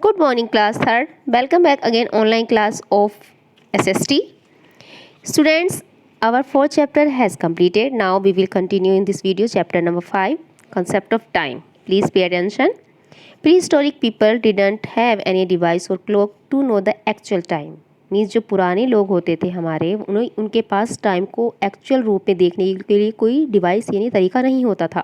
Good morning, class third. Welcome back again online class of SST. Students, our fourth chapter has completed. Now we will continue in this video chapter number 5, concept of time. Please pay attention. Prehistoric people didn't have any device or clock to know the actual time. Means जो पुराने लोग होते थे हमारे उनके पास time को actual रूप में देखने के लिए कोई डिवाइस यानी तरीका नहीं होता था.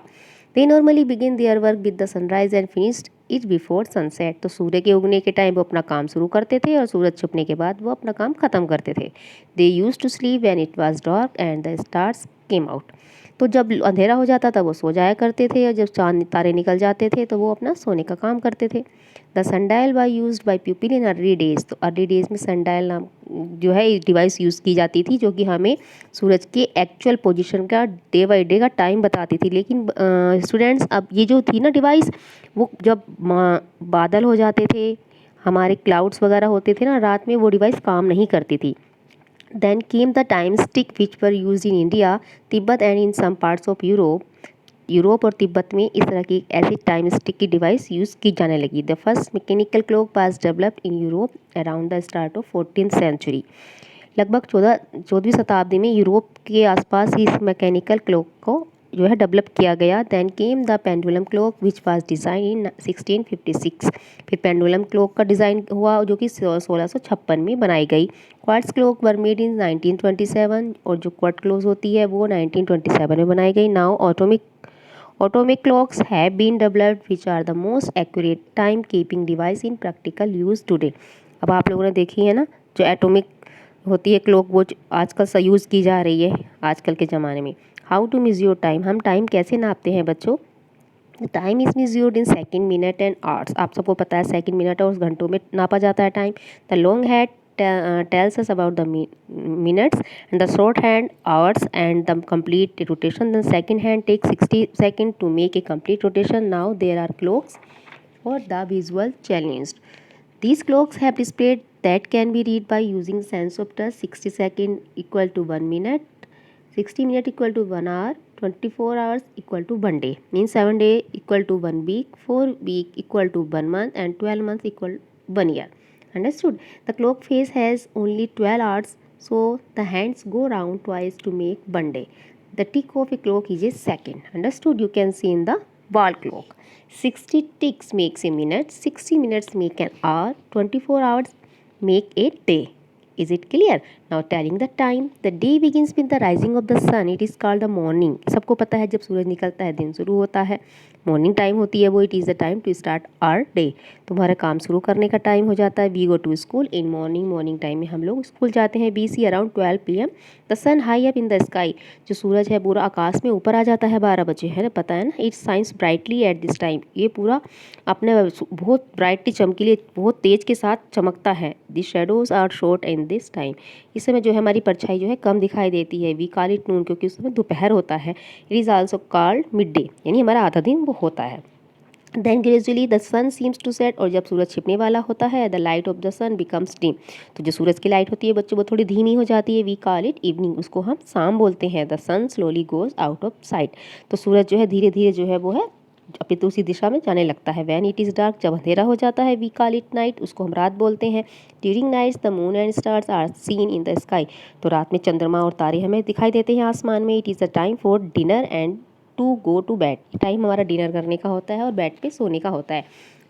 They normally begin their work with the sunrise and finished it before sunset. तो सूर्य के उगने के टाइम वो अपना काम शुरू करते थे और सूरज छुपने के बाद वो अपना काम ख़त्म करते थे. They used to sleep when it was dark and the stars came out. तो जब अंधेरा हो जाता था वो सो जाया करते थे और जब चांद तारे निकल जाते थे तो वो अपना सोने का काम करते थे. The sundial was used by people in early days. तो अर्ली डेज में सनडायल नाम जो है डिवाइस यूज़ की जाती थी जो कि हमें सूरज के एक्चुअल पोजीशन का डे बाई डे का टाइम बताती थी. लेकिन स्टूडेंट्स अब ये जो थी ना डिवाइस वो जब बादल हो जाते थे हमारे क्लाउड्स वगैरह होते थे ना रात में वो डिवाइस काम नहीं करती थी. Then came the time stick which were used in India, Tibet and in some parts of Europe. Europe और तिब्बत में इस तरह की ऐसी टाइम स्टिक की डिवाइस यूज़ की जाने लगी. The first mechanical clock was developed in Europe around the start of 14th century. लगभग 14वीं शताब्दी में यूरोप के आसपास ही इस मैकेनिकल क्लॉक को जो है डेवलप किया गया. Then came the pendulum clock which was design in 1656. फिर पेंडुलम क्लॉक का डिज़ाइन हुआ जो कि 1656 में बनाई गई. Quartz clock were made in 1927 और जो क्वार्ट क्लॉक होती है वो 1927 में बनाई गई. Now Atomic clocks have been developed which are the most accurate time keeping device in practical use today. अब आप लोगों ने देखी है ना जो एटॉमिक होती है क्लॉक वो आजकल यूज़ की जा रही है आजकल के ज़माने में. How to measure time. हम टाइम कैसे नापते हैं बच्चों. Time is measured in second minute and hours. आप सबको पता है सेकंड मिनट और घंटों में नापा जाता है time. The long had tells us about the minutes and the short hand hours and the complete rotation. The second hand takes 60 seconds to make a complete rotation. Now there are clocks for the visual challenged. These clocks have display that can be read by using sense of touch. 60 seconds equal to 1 minute, 60 minutes equal to 1 hour, 24 hours equal to 1 day. Means 7 days equal to 1 week, 4 week equal to 1 month and 12 months equal 1 year. Understood? The clock face has only 12 hours, so the hands go round twice to make 1 day. The tick of a clock is a second. Understood? You can see in the wall clock. 60 ticks makes a minute, 60 minutes make an hour, 24 hours make a day. Is it clear? Now telling the time. The day begins with the rising of the sun. It is called the morning. सबको पता है जब सूरज निकलता है दिन शुरू होता है. मॉर्निंग टाइम होती है वो. It is the time to start our day. तुम्हारा काम शुरू करने का टाइम हो जाता है. We go to school in morning time में हम लोग स्कूल जाते हैं. B C around 12 PM. The sun high up in the sky. जो सूरज है पूरा आकाश में ऊपर आ जाता है 12 बजे, है ना, पता है ना. It science brightly at this time. ये पूरा अपने बहुत ब्राइटली चमकीले बहुत तेज़ के साथ चमकता है. The shadows are short in this time. इस समय जो है हमारी परछाई जो है कम दिखाई देती है. वी कॉल इट नून क्योंकि उस समय दोपहर होता है. It is also called mid day यानी हमारा आधा दिन वो होता है. Then gradually the sun seems to set. और जब सूरज छिपने वाला होता है the light of the sun becomes dim. तो जो सूरज की लाइट होती है बच्चों वो थोड़ी धीमी हो जाती है. We call it evening. उसको हम शाम बोलते हैं. The sun slowly goes out of sight. तो सूरज जो है धीरे धीरे जो है वो है अपनी दूसरी दिशा में जाने लगता है. When it is dark. जब अंधेरा हो जाता है वी कॉल इट नाइट. उसको हम रात बोलते हैं. During nights the moon and stars are seen in the sky. तो रात में चंद्रमा और तारे हमें दिखाई देते हैं आसमान में. It is the time for dinner and to go to bed. Time हमारा डिनर करने का होता है और बेड पे सोने का होता है.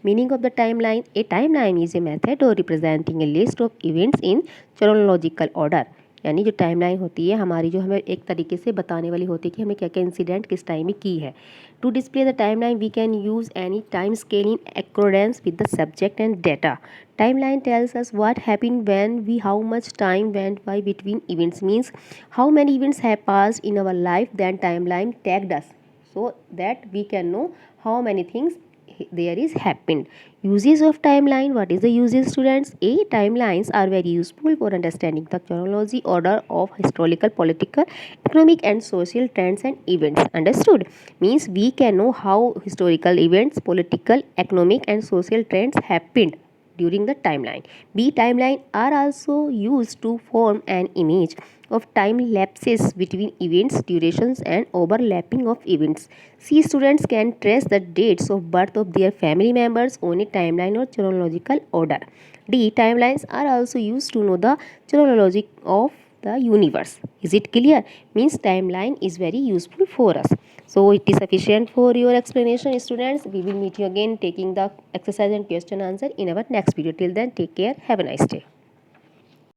Meaning of the time line. A time line is a method or representing a list of events in chronological order. यानी जो टाइम लाइन होती है हमारी जो हमें एक तरीके से बताने वाली होती है कि हमें क्या क्या इंसिडेंट किस टाइम में की है. To display the time line we can use any time scale in accordance with the subject and data. Timeline tells us what happened when we, how much time went by between events. Means how many events have passed in our life. Then timeline tagged us so that we can know how many things there is happened. Uses of timeline. What is the uses, students? A. Timelines are very useful for understanding the chronology order of historical, political, economic and social trends and events. Understood? Means we can know how historical events, political, economic and social trends happened during the timeline. B. Timeline are also used to form an image of time lapses between events, durations, and overlapping of events. C. Students can trace the dates of birth of their family members on a timeline or chronological order. D. Timelines are also used to know the chronology of the universe. Is it clear? Means timeline is very useful for us. So it is sufficient for your explanation, students. We will meet you again taking the exercise and question answer in our next video. Till then, take care. Have a nice day.